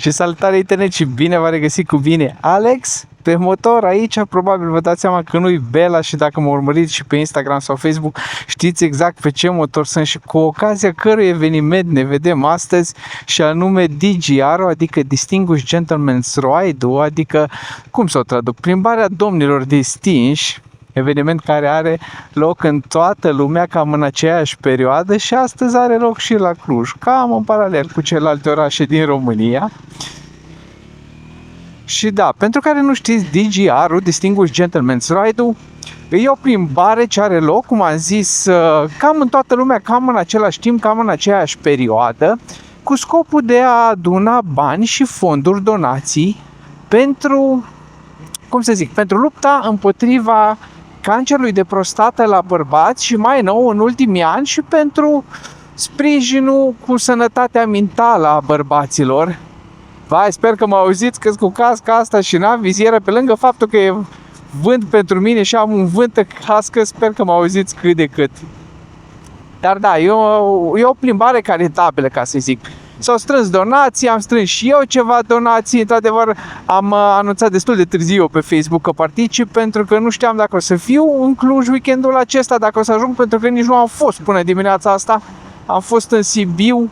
Și salutare internet și bine v-a regăsit cu bine Alex pe motor aici. Probabil vă dați seama că nu-i Bela și dacă mă urmăriți și pe Instagram sau Facebook știți exact pe ce motor sunt și cu ocazia cărui eveniment ne vedem astăzi, și anume DGR, adică Distinguished Gentleman's Ride, adică, cum să o traduc, plimbarea domnilor distinși, eveniment care are loc în toată lumea cam în aceeași perioadă și astăzi are loc și la Cluj, cam în paralel cu celelalte orașe din România. Și da, pentru care nu știți, DGR-ul, Distinguished Gentleman's Ride-ul, e o plimbare ce are loc, cum am zis, cam în toată lumea, cam în același timp, cam în aceeași perioadă, cu scopul de a aduna bani și fonduri, donații pentru, cum să zic, pentru lupta împotriva cancerului de prostată la bărbați și mai nou în ultimii ani și pentru sprijinul cu sănătatea mentală a bărbaților. Vai, sper că mă auziți că cu casca asta și n-am vizieră, pe lângă faptul că e vânt pentru mine și am un vânt în cască, sper că mă auziți cât de cât. Dar da, e o plimbare caritabilă, ca să zic. S-au strâns donații, am strâns și eu ceva donații, într-adevăr am anunțat destul de târziu pe Facebook că particip, pentru că nu știam dacă o să fiu în Cluj weekendul acesta, dacă o să ajung, pentru că nici nu am fost până dimineața asta, am fost în Sibiu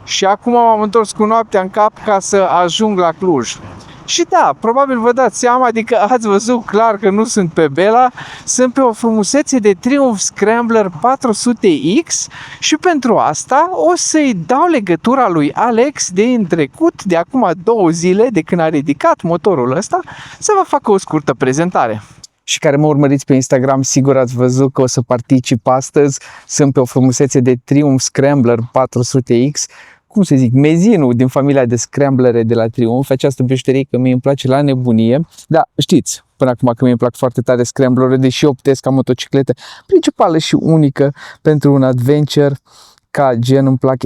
și acum m-am întors cu noaptea în cap ca să ajung la Cluj. Și da, probabil vă dați seama, adică ați văzut clar că nu sunt pe Bela, sunt pe o frumusețe de Triumph Scrambler 400X și pentru asta o să-i dau legătura lui Alex de în trecut, de acum 2 zile, de când a ridicat motorul ăsta, să vă facă o scurtă prezentare. Și care mă urmăriți pe Instagram, sigur ați văzut că o să particip astăzi, sunt pe o frumusețe de Triumph Scrambler 400X, cum să zic, mezinul din familia de scramblere de la Triumph, această bijuterie că mie îmi place la nebunie. Da, știți, până acum că mie îmi plac foarte tare scramblere, deși optez ca motocicletă principală și unică pentru un adventure ca gen, îmi plac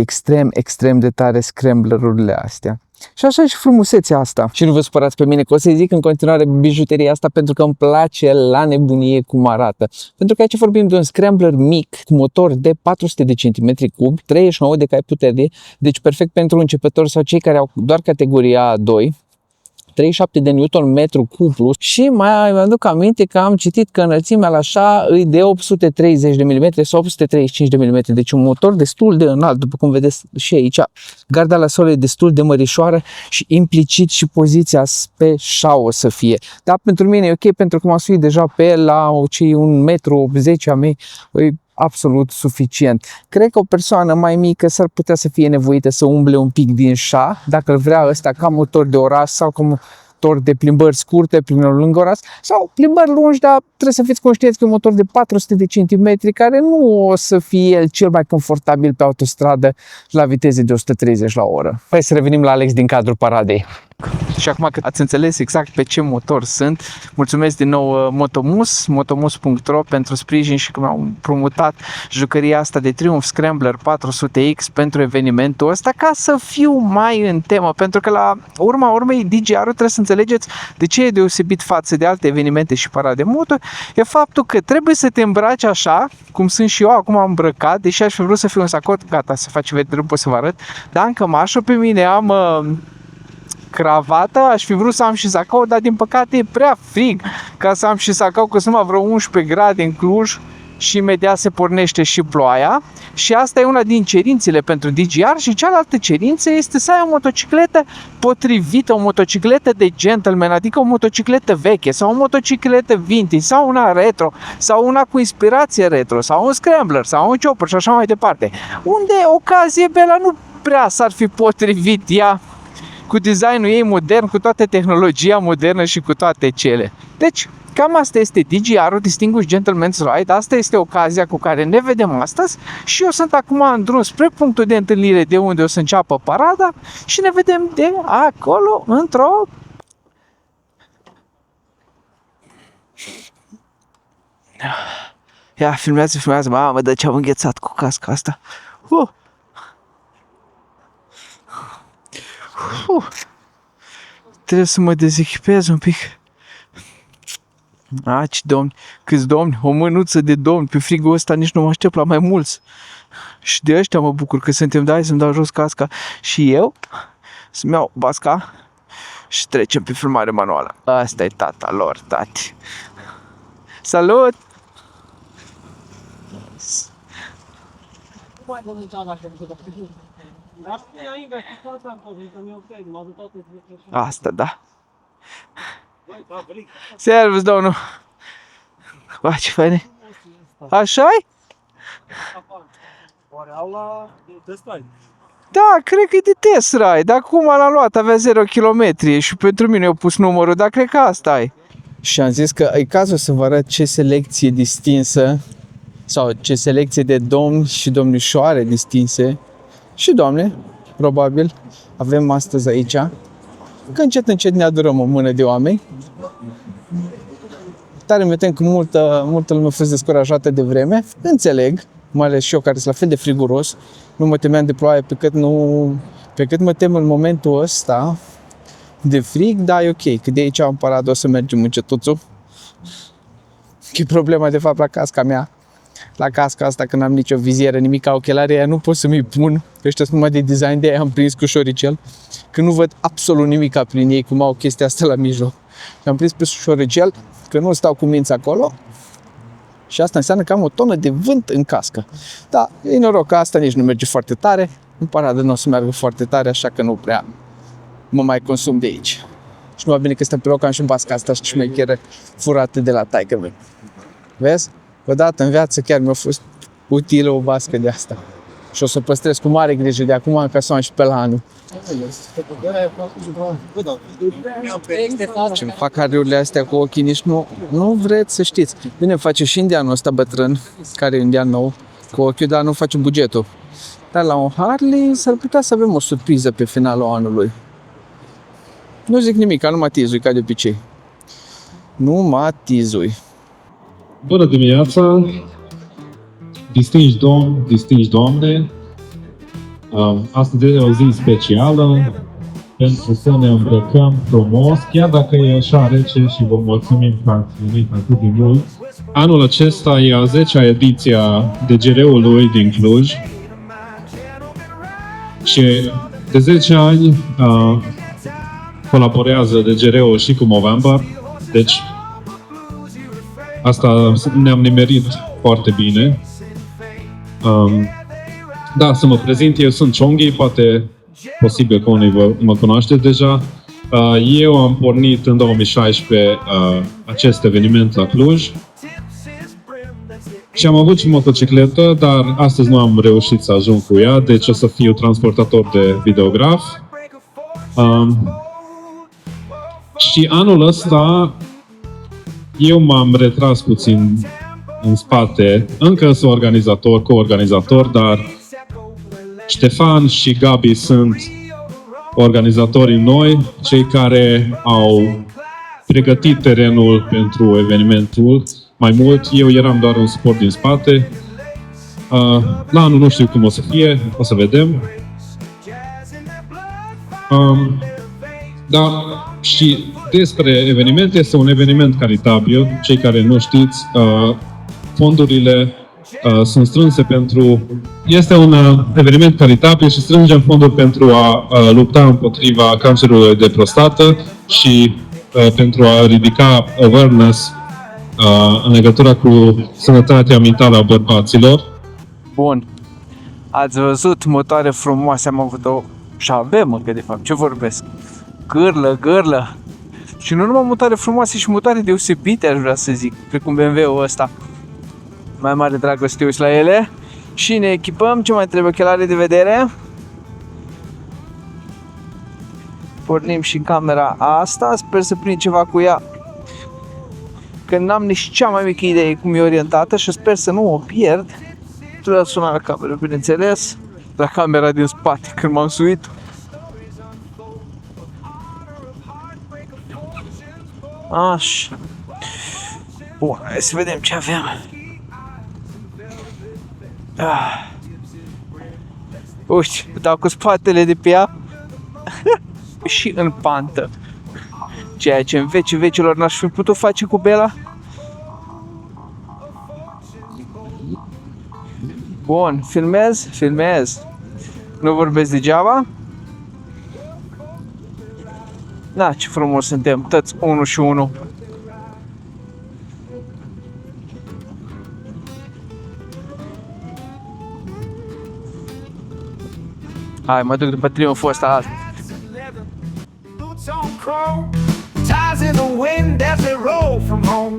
extrem de tare scramblerurile astea. Și așa și frumusețea asta. Și nu vă supărați pe mine că o să zic în continuare bijuteria asta, pentru că îmi place la nebunie cum arată. Pentru că aici vorbim de un scrambler mic cu motor de 400 de centimetri cubi, 39 de cai putere, deci perfect pentru începători sau cei care au doar categoria A2. 37 de Nm cuplu și mai aduc aminte că am citit că înălțimea la așa e de 830 de mm sau 835 de mm, deci un motor destul de înalt, după cum vedeți și aici. Garda la sol e destul de mărișoară și implicit și poziția pe șa o să fie. Dar pentru mine e ok, pentru că m-am suit deja pe el la 1,80 m a mei, absolut suficient. Cred că o persoană mai mică s-ar putea să fie nevoită să umble un pic din șa, dacă îl vrea ăsta ca motor de oraș sau ca motor de plimbări scurte, plimbări lângă oraș sau plimbări lungi, dar trebuie să fiți conștienți că e un motor de 400 de centimetri care nu o să fie el cel mai confortabil pe autostradă la viteze de 130 la oră. Hai să revenim la Alex din cadrul paradei. Și acum că ați înțeles exact pe ce motor sunt, mulțumesc din nou motomus.ro pentru sprijin și că mi-au promutat jucăria asta de Triumph Scrambler 400X pentru evenimentul ăsta, ca să fiu mai în temă, pentru că la urma urmei DGR-ul, trebuie să înțelegeți de ce e deosebit față de alte evenimente și parade moto, e faptul că trebuie să te îmbraci așa, cum sunt și eu acum am îmbrăcat, deși aș fi vrut să fiu în sacot, gata, să faci vedere, pot să vă arăt, dar în cămașă pe mine am cravată, aș fi vrut să am și sacou, dar din păcate e prea frig ca să am și sacou, că sunt vreo 11 grade în Cluj și imediat se pornește și ploaia. Și asta e una din cerințele pentru DGR și cealaltă cerință este să ai o motocicletă potrivită, o motocicletă de gentleman, adică o motocicletă veche sau o motocicletă vintage sau una retro sau una cu inspirație retro sau un scrambler sau un chopper și așa mai departe. Unde ocazie Bela nu prea s-ar fi potrivit ea cu designul ei modern, cu toată tehnologia modernă și cu toate cele. Deci, cam asta este DGR-ul, Distinguished Gentleman's Ride, asta este ocazia cu care ne vedem astăzi și eu sunt acum în drum spre punctul de întâlnire de unde o să înceapă parada și ne vedem de acolo într-o... Ia, filmează, mamă, de ce-am înghețat cu casca asta. Trebuie să mă dezechipez un pic. Ce domni, câți domni, o mânuță de domni, pe frigul ăsta nici nu mă aștept la mai mulți. Și de ăștia mă bucur că suntem, da, hai să-mi dau jos casca. Și eu Să-mi iau basca și trecem pe filmare manuală. Asta e tata lor, tati. Salut! Asta, da. Servus, domnul. Ba, ce faine. Așa-i? Oare au la test ride? Da, cred că e de test ride. Acum l-am luat, avea 0 km și pentru mine au pus numărul, dar cred că asta e. Și am zis că e cazul să vă arăt ce selecție distinsă sau ce selecție de domni și domnișoare distinse și doamne, probabil, avem astăzi aici. Că încet ne adurăm o mână de oameni. Tare mi tem că multă lume a fost descurajată de vreme. Înțeleg, mai ales și eu care sunt la fel de friguros. Nu mă temeam de ploaie pe cât mă tem în momentul ăsta de frig, da, e ok, că de aici am parat, o să mergem încetuțul. Că e problema de fapt la casca mea. La casca asta, când am nicio vizieră, nimic, ochelari, aia nu pot să mi pun. Ăștia sunt numai de design, de aia am prins cu șoricel. Că nu văd absolut nimic prin ei, cum au chestia asta la mijloc. Am prins pe șoricel, că nu stau cu minți acolo. Și asta înseamnă că am o tonă de vânt în cască. Da, e noroc că asta nici nu merge foarte tare. În paradă nu o să meargă foarte tare, așa că nu prea mă mai consum de aici. Și nu va bine că stăm pe loc, am și basca asta și șmecheră furată de la taică-mi. Vezi? Odată în viață chiar mi-a fost utilă o bască de asta. Și o să păstrez cu mare grijă de acum, ca să am și pe la anul. Ce-mi fac ariurile astea cu ochii, nici nu vreți să știți. Bine, face și indianul ăsta bătrân, care e indian nou, cu ochiul, dar nu face bugetul. Dar la un Harley s-ar putea să avem o surpriză pe finalul anului. Nu zic nimic, nu mă tizui ca de obicei. Nu mă tizui. Bună dimineața, distinși domni, distinși doamne. Astăzi e o zi specială pentru să ne îmbrăcăm frumos, chiar dacă e așa rece și vă mulțumim că ați venit atât de mult. Anul acesta e a 10-a ediție a DGR-ului din Cluj și de 10 ani colaborează DGR-ul și cu Movember, deci asta ne-am nimerit foarte bine. Da, să mă prezint, eu sunt Chonghi, poate posibil că unii mă cunoașteți deja. Eu am pornit în 2016 acest eveniment la Cluj și am avut și motocicletă, dar astăzi nu am reușit să ajung cu ea, deci o să fiu transportator de videograf. Și anul ăsta eu m-am retras puțin în spate, încă sunt coorganizator, dar Ștefan și Gabi sunt organizatorii noi, cei care au pregătit terenul pentru evenimentul. Mai mult, eu eram doar un suport din spate. La anul nu știu cum o să fie, o să vedem. Da, și despre eveniment, este un eveniment caritabil. Cei care nu știți, fondurile sunt strânse pentru... Este un eveniment caritabil și strângem fonduri pentru a lupta împotriva cancerului de prostată și pentru a ridica awareness în legătură cu sănătatea mentală a bărbaților. Bun. Ați văzut motoare frumoase, am avut-o și avem încă de fapt. Ce vorbesc? Gârlă. Și nu numai motoare frumoase, și motoare deosebite, aș vrea să zic, precum BMW-ul ăsta. Mai mare dragă să te uiți la ele. Și ne echipăm, ce mai trebuie? Ochelare de vedere. Pornim și camera asta, sper să prind ceva cu ea. Că n-am nici cea mai mică idee cum e orientată și sper să nu o pierd. Trebuie să suna la cameră, bineînțeles. La camera din spate, când m-am suit. Așa. Bun, hai să vedem ce avem. Uite, dau cu spatele de pe ea și în pantă. Ceea ce în vecii vecilor n-aș fi putut face cu Bela. Bun, filmez. Nu vorbesc degeaba. Da, ce frumos suntem, toți 1 și 1. Hai, mă duc după triumful ăsta azi. Boots on chrome, ties in the wind as they roll from home.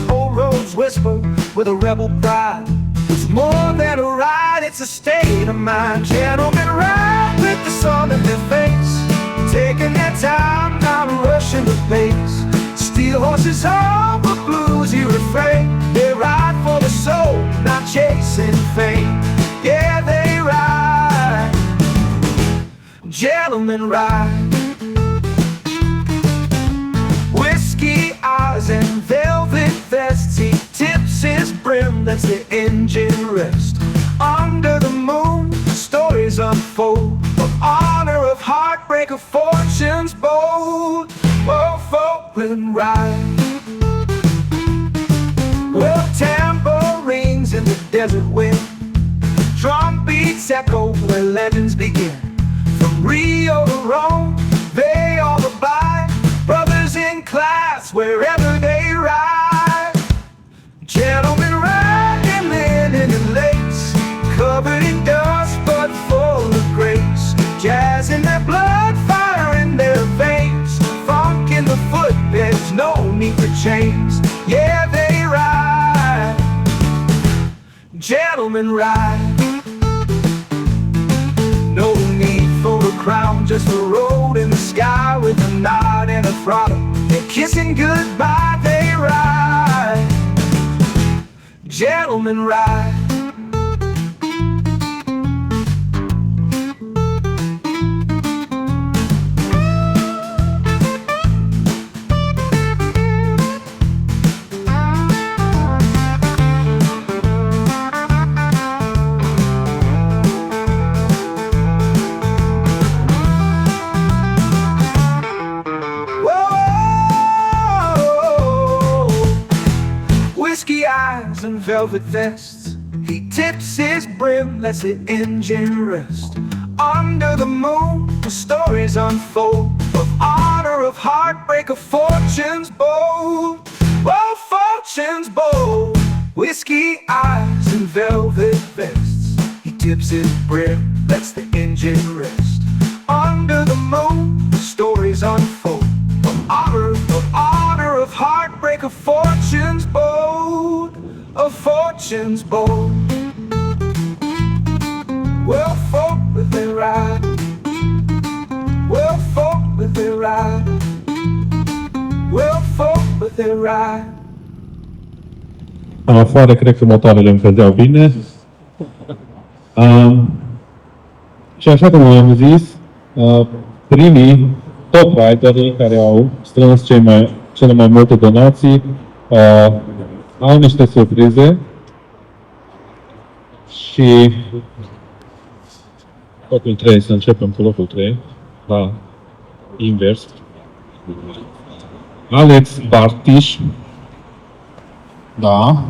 Old roads whisper with a rebel pride. It's more than a ride, it's a state of mind. Gentlemen ride with the sun in their face, taking their time, not rushing the pace. Steel horses hum a bluesy refrain. They ride for the soul, not chasing fame. Yeah, they ride. Gentlemen ride. Whiskey eyes and velvet vests. He tips his brim, lets the engine rest. Under the moon, stories unfold of honor, of heartbreak, of fortunes bold. Oh, folk will ride. Well, tambourines in the desert wind, drum beats echo where legends begin. From Rio to Rome, they all abide. Brothers in class, wherever they ride. Gentlemen riding linen and lace, covered in dust but full of grace. Jazz in their blood, fire in their veins, funk in the footbeds, no need for chains. Yeah, they ride. Gentlemen ride. No need for a crown, just a road in the sky with a nod and a throttle. And kissing goodbye, they ride. Gentlemen ride. Whiskey eyes and velvet vests. He tips his brim, lets the engine rest. Under the moon, the stories unfold of honor, of heartbreak, of fortunes bold. Oh, fortunes bold. Whiskey eyes and velvet vests. He tips his brim, lets the engine rest. Under the moon, the stories unfold of honor, of heartbreak, of fortunes bold, of fortunes bold. Well, folk with their ride. Well, folk with their ride. Well, folk with their ride. Afară cred că motoarele îmi vedeau bine. Și așa cum am zis, primii top riderii care au strâns cele mai multe donații au niște surprize și locul 3, să începem cu locul 3, la invers. Alex Bartiș. Da.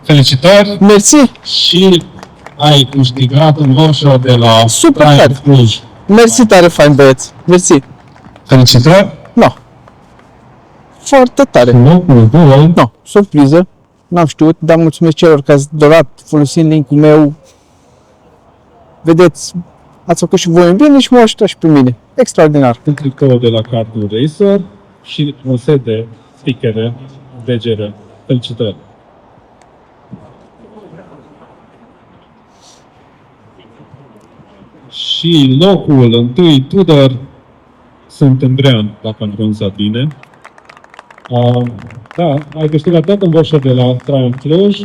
Felicitări! Mersi! Și ai câștigat un voucher de la Super Prime tare. Cluj. Mersi tare, fain băieți! Mersi! Felicitări! No. Foarte tare! Locul 2. No, surpriză. N-am știut, dar mulțumesc celor care ați donat folosind linkul meu. Vedeți, ați făcut și voi în bine și m-au ajutat și pe mine. Extraordinar! Un tricou de la Cartoon Racer și un set de stickere VGR. Felicitări! Și locul întâi, Tudor Sântembrean, dacă am pronunțat bine. Da, ai câștigat tot un voucher de la Triumph Cluj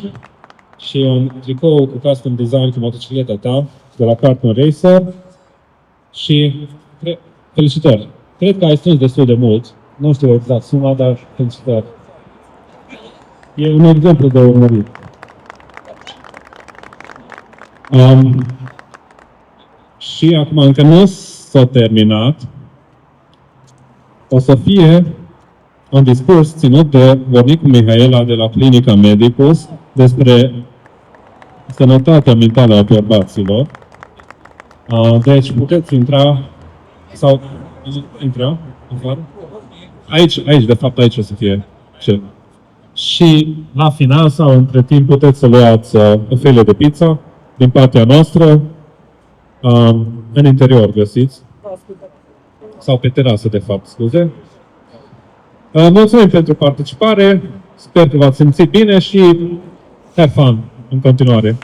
și un tricou cu custom design cu motocicleta ta de la Cartoon Racer și felicitări! Cred că ai strâns destul de mult, nu știu exact suma, dar felicitări! E un exemplu de urmărit. Și acum încă nu s-a terminat. O să fie un discurs ținut de Vornicul Mihaela de la Clinica Medicus despre sănătatea mentală a bărbaților. Deci puteți intra sau intra Aici, de fapt, aici o să fie cel. Și la final sau între timp puteți să luați o felie de pizza din partea noastră. În interior găsiți. Sau pe terasă, de fapt, scuze. Mulțumim pentru participare. Sper că v-ați simțit bine și have fun în continuare.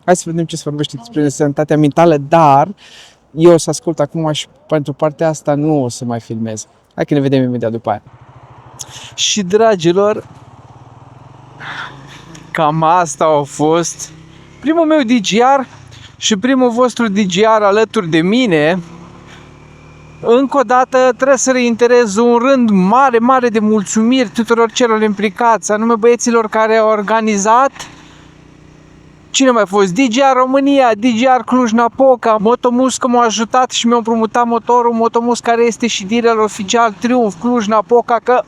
Hai să vedem ce se vorbește despre sănătatea mentală, dar eu o să ascult acum și pentru partea asta nu o să mai filmez. Hai că ne vedem imediat după aia. Și dragilor, cam asta a fost primul meu DGR și primul vostru DGR alături de mine. Încă o dată trebuie să reiterez un rând mare de mulțumiri tuturor celor implicați, anume băieților care au organizat. Cine mai a fost? DGR România, DGR Cluj-Napoca, Motomuscă m-a ajutat și mi-a împrumutat motorul, Motomus care este și dealer oficial Triumf Cluj-Napoca, că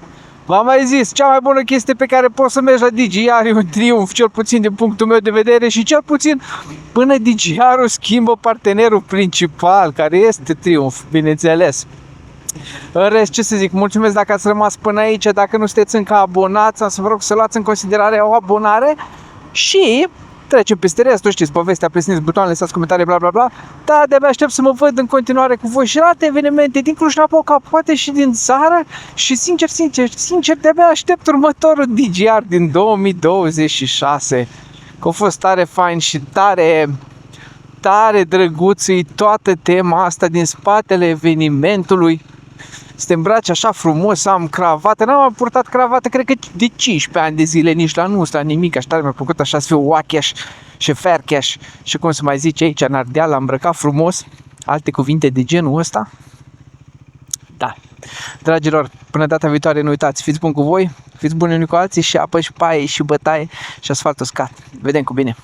v-am mai zis, cea mai bună chestie pe care poți să mergi la DGR e un Triumf, cel puțin din punctul meu de vedere și cel puțin până DGR-ul schimbă partenerul principal, care este Triumf, bineînțeles. În rest, ce să zic, mulțumesc dacă ați rămas până aici, dacă nu sunteți încă abonați, am să vă rog să luați în considerare o abonare și trecem peste restul, știți, povestea, plesniți butoanele, lăsați comentarii, bla bla bla, dar de-abia aștept să mă văd în continuare cu voi și la alte evenimente din Cluj-Napoca, poate și din țară și sincer, de-abia aștept următorul DGR din 2026, că a fost tare fain și tare drăguț-i toată tema asta din spatele evenimentului. Să te îmbraci așa frumos, am cravată, n-am mai purtat cravată, cred că de 15 ani de zile, nici la nu, la nimic, așa tare mi-a plăcut așa să fiu oacheș și fercheș și cum se mai zice aici în Ardeal, am îmbrăcat frumos, alte cuvinte de genul ăsta. Da, dragilor, până data viitoare nu uitați, fiți buni cu voi, fiți buni unii cu alții și apă și paie și bătaie și asfalt uscat. Vedem cu bine!